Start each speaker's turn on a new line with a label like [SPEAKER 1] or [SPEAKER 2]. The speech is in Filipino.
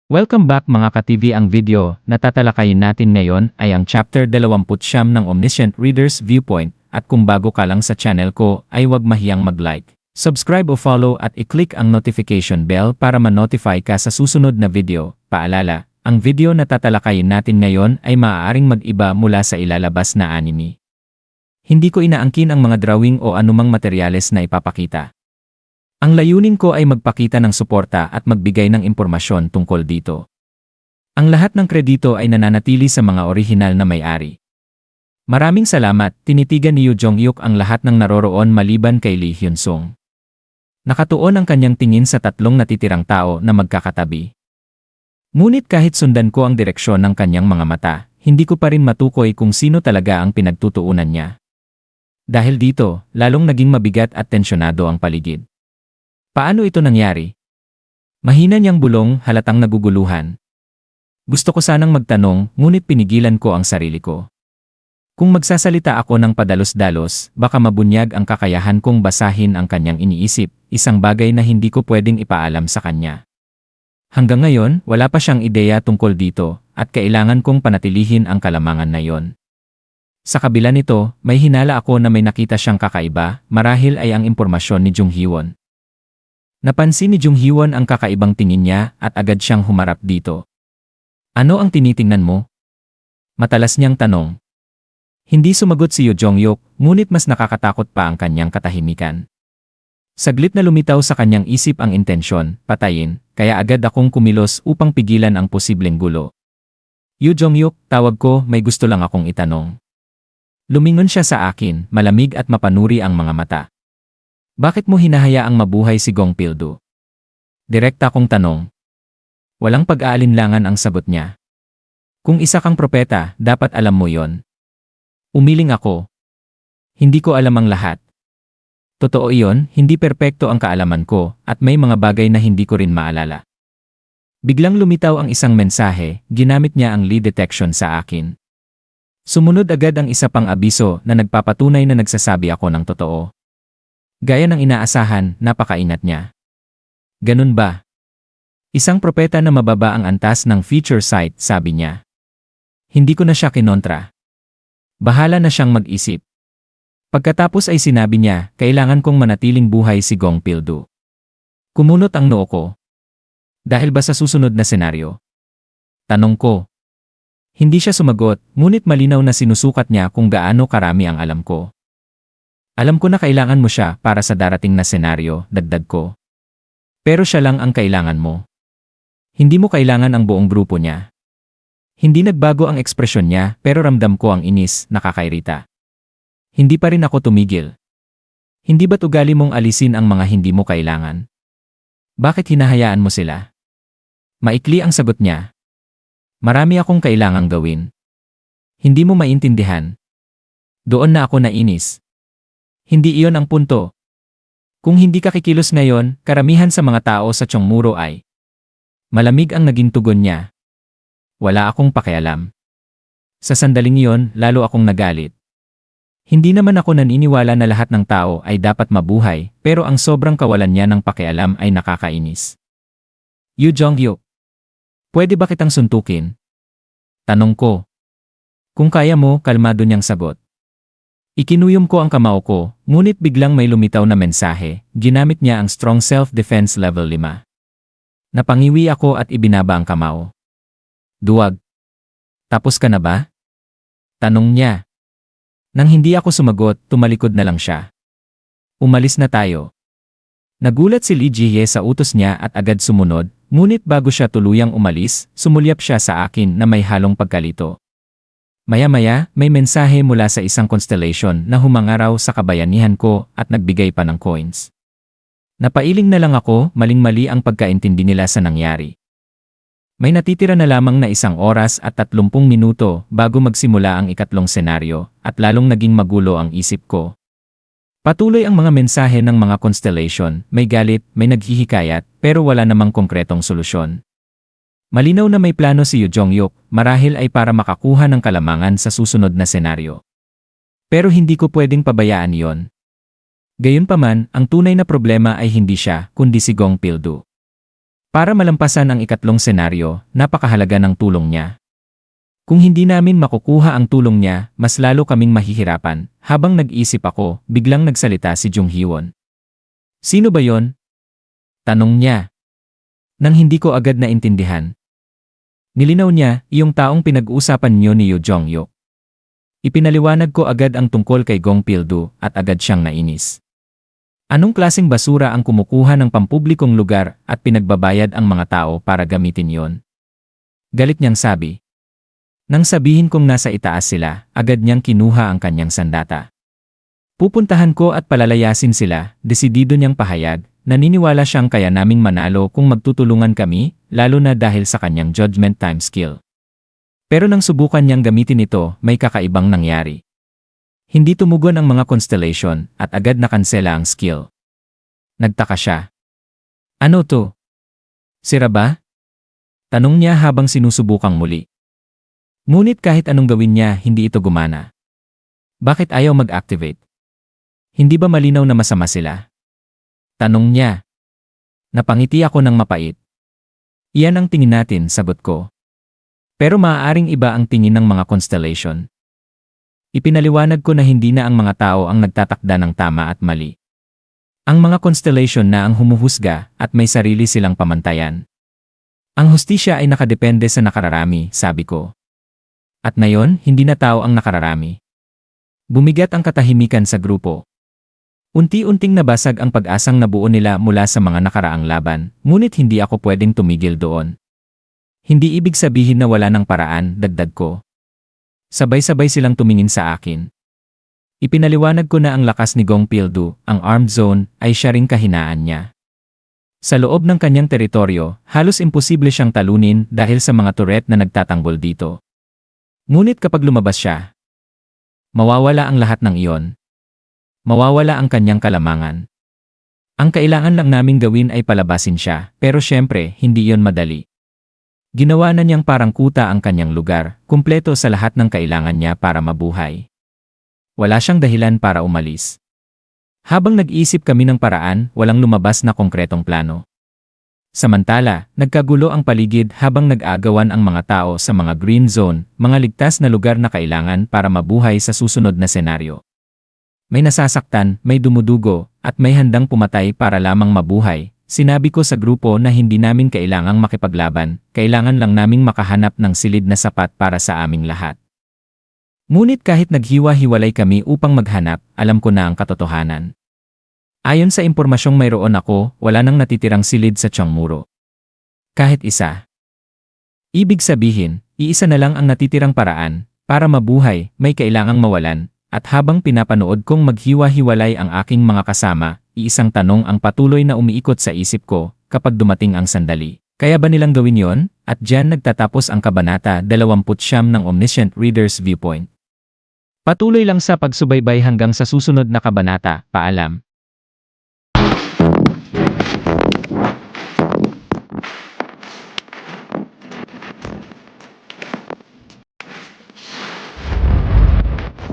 [SPEAKER 1] Welcome back mga ka-TV. Ang video na tatalakayin natin ngayon ay ang chapter 29 ng Omniscient Reader's Viewpoint, at kung bago ka lang sa channel ko ay huwag mahiyang mag-like, subscribe o follow at i-click ang notification bell para ma-notify ka sa susunod na video. Paalala, ang video na tatalakayin natin ngayon ay maaaring mag-iba mula sa ilalabas na anime. Hindi ko inaangkin ang mga drawing o anumang materyales na ipapakita. Ang layunin ko ay magpakita ng suporta at magbigay ng impormasyon tungkol dito. Ang lahat ng kredito ay nananatili sa mga orihinal na may-ari. Maraming salamat, tinitigan ni Yoo Jong-hyuk ang lahat ng naroroon maliban kay Lee Hyun-sung. Nakatuon ang kanyang tingin sa tatlong natitirang tao na magkakatabi. Ngunit kahit sundan ko ang direksyon ng kanyang mga mata, hindi ko pa rin matukoy kung sino talaga ang pinagtutuunan niya. Dahil dito, lalong naging mabigat at tensyonado ang paligid. Paano ito nangyari? Mahina niyang bulong, halatang naguguluhan. Gusto ko sanang magtanong, ngunit pinigilan ko ang sarili ko. Kung magsasalita ako ng padalos-dalos, baka mabunyag ang kakayahan kong basahin ang kanyang iniisip, isang bagay na hindi ko pwedeng ipaalam sa kanya. Hanggang ngayon, wala pa siyang ideya tungkol dito, at kailangan kong panatilihin ang kalamangan na yon. Sa kabila nito, may hinala ako na may nakita siyang kakaiba, marahil ay ang impormasyon ni Jung Hee-won. Napansin ni Jung Hee-won ang kakaibang tingin niya at agad siyang humarap dito. Ano ang tinitingnan mo? Matalas niyang tanong. Hindi sumagot si Yoo Jong-hyuk, ngunit mas nakakatakot pa ang kanyang katahimikan. Saglit na lumitaw sa kanyang isip ang intensyon, patayin, kaya agad akong kumilos upang pigilan ang posibleng gulo. Yoo Jong-hyuk, tawag ko, may gusto lang akong itanong. Lumingon siya sa akin, malamig at mapanuri ang mga mata. Bakit mo hinahayaang mabuhay si Gong Pil-do? Direkta kong tanong. Walang pag-aalinlangan ang sagot niya. Kung isa kang propeta, dapat alam mo yon. Umiling ako. Hindi ko alam ang lahat. Totoo iyon, hindi perpekto ang kaalaman ko, at may mga bagay na hindi ko rin maalala. Biglang lumitaw ang isang mensahe, ginamit niya ang lie detection sa akin. Sumunod agad ang isa pang abiso na nagpapatunay na nagsasabi ako ng totoo. Gaya ng inaasahan, napakainat niya. Ganun ba? Isang propeta na mababa ang antas ng feature site, sabi niya. Hindi ko na siya kinontra. Bahala na siyang mag-isip. Pagkatapos ay sinabi niya, kailangan kong manatiling buhay si Gong Pil-do. Kumunot ang noo ko. Dahil ba sa susunod na senaryo? Tanong ko. Hindi siya sumagot, ngunit malinaw na sinusukat niya kung gaano karami ang alam ko. Alam ko na kailangan mo siya para sa darating na senaryo, dagdag ko. Pero siya lang ang kailangan mo. Hindi mo kailangan ang buong grupo niya. Hindi nagbago ang ekspresyon niya, pero ramdam ko ang inis, nakakairita. Hindi pa rin ako tumigil. Hindi ba't ugali mong alisin ang mga hindi mo kailangan? Bakit hinahayaan mo sila? Maikli ang sagot niya. Marami akong kailangang gawin. Hindi mo maintindihan. Doon na ako nainis. Hindi iyon ang punto. Kung hindi ka kikilos ngayon, karamihan sa mga tao sa Chongmuro ay. Malamig ang naging tugon niya. Wala akong pakialam. Sa sandaling iyon, lalo akong nagalit. Hindi naman ako naniniwala na lahat ng tao ay dapat mabuhay, pero ang sobrang kawalan niya ng pakialam ay nakakainis. Yoo Jong-hyuk, pwede ba kitang suntukin? Tanong ko. Kung kaya mo, kalmado niyang sagot. Ikinuyom ko ang kamao ko, ngunit biglang may lumitaw na mensahe, ginamit niya ang Strong Self-Defense Level 5. Napangiwi ako at ibinaba ang kamao. Duwag. Tapos ka na ba? Tanong niya. Nang hindi ako sumagot, tumalikod na lang siya. Umalis na tayo. Nagulat si Lee Ji-hye sa utos niya at agad sumunod, ngunit bago siya tuluyang umalis, sumulyap siya sa akin na may halong pagkalito. Maya-maya, may mensahe mula sa isang constellation na humangaraw sa kabayanihan ko at nagbigay pa ng coins. Napailing na lang ako, maling-mali ang pagkaintindi nila sa nangyari. May natitira na lamang na 1 oras at 30 minuto bago magsimula ang ikatlong senaryo, at lalong naging magulo ang isip ko. Patuloy ang mga mensahe ng mga constellation, may galit, may naghihikayat, pero wala namang konkretong solusyon. Malinaw na may plano si Yoo Jong-hyuk, marahil ay para makakuha ng kalamangan sa susunod na senaryo. Pero hindi ko pwedeng pabayaan yon. Gayunpaman, ang tunay na problema ay hindi siya, kundi si Gong Pil-do. Para malampasan ang ikatlong senaryo, napakahalaga ng tulong niya. Kung hindi namin makukuha ang tulong niya, mas lalo kaming mahihirapan. Habang nag-isip ako, biglang nagsalita si Jung Hyewon. Sino ba yon? Tanong niya. Nang hindi ko agad naintindihan. Nilinaw niya, yung taong pinag-uusapan niyo ni Yoo Jong-hyuk. Ipinaliwanag ko agad ang tungkol kay Gong Pil-do at agad siyang nainis. Anong klaseng basura ang kumukuha ng pampublikong lugar at pinagbabayad ang mga tao para gamitin yon? Galit niyang sabi. Nang sabihin kong nasa itaas sila, agad niyang kinuha ang kanyang sandata. Pupuntahan ko at palalayasin sila, desidido niyang pahayag, naniniwala siyang kaya naming manalo kung magtutulungan kami, lalo na dahil sa kanyang judgment time skill. Pero nang subukan niyang gamitin ito, may kakaibang nangyari. Hindi tumugon ang mga constellation at agad nakansela ang skill. Nagtaka siya. Ano to? Sira ba? Tanong niya habang sinusubukang muli. Ngunit kahit anong gawin niya, hindi ito gumana. Bakit ayaw mag-activate? Hindi ba malinaw na masama sila? Tanong niya. Napangiti ako ng mapait. Iyan ang tingin natin, sagot ko. Pero maaaring iba ang tingin ng mga constellation. Ipinaliwanag ko na hindi na ang mga tao ang nagtatakda ng tama at mali. Ang mga constellation na ang humuhusga at may sarili silang pamantayan. Ang hustisya ay nakadepende sa nakararami, sabi ko. At ngayon, hindi na tao ang nakararami. Bumigat ang katahimikan sa grupo. Unti-unting nabasag ang pag-asang nabuo nila mula sa mga nakaraang laban, ngunit hindi ako pwedeng tumigil doon. Hindi ibig sabihin na wala ng paraan, dagdag ko. Sabay-sabay silang tumingin sa akin. Ipinaliwanag ko na ang lakas ni Gong Pil-do, ang armed zone, ay siya ring kahinaan niya. Sa loob ng kanyang teritoryo, halos imposible siyang talunin dahil sa mga turret na nagtatanggol dito. Ngunit kapag lumabas siya, mawawala ang lahat ng iyon. Mawawala ang kanyang kalamangan. Ang kailangan lang naming gawin ay palabasin siya, pero syempre, hindi iyon madali. Ginawa na niyang parang kuta ang kanyang lugar, kumpleto sa lahat ng kailangan niya para mabuhay. Wala siyang dahilan para umalis. Habang nag-iisip kami ng paraan, walang lumabas na konkretong plano. Samantala, nagkagulo ang paligid habang nag-aagawan ang mga tao sa mga green zone, mga ligtas na lugar na kailangan para mabuhay sa susunod na senaryo. May nasasaktan, may dumudugo, at may handang pumatay para lamang mabuhay. Sinabi ko sa grupo na hindi namin kailangang makipaglaban, kailangan lang naming makahanap ng silid na sapat para sa aming lahat. Ngunit kahit naghiwa-hiwalay kami upang maghanap, alam ko na ang katotohanan. Ayon sa impormasyong mayroon ako, wala nang natitirang silid sa Cheongmuro. Kahit isa. Ibig sabihin, iisa na lang ang natitirang paraan, para mabuhay, may kailangang mawalan, at habang pinapanood kong maghiwa-hiwalay ang aking mga kasama, iisang tanong ang patuloy na umiikot sa isip ko kapag dumating ang sandali. Kaya ba nilang gawin yon? At diyan nagtatapos ang kabanata 29 ng Omniscient Reader's Viewpoint. Patuloy lang sa pagsubaybay hanggang sa susunod na kabanata. Paalam.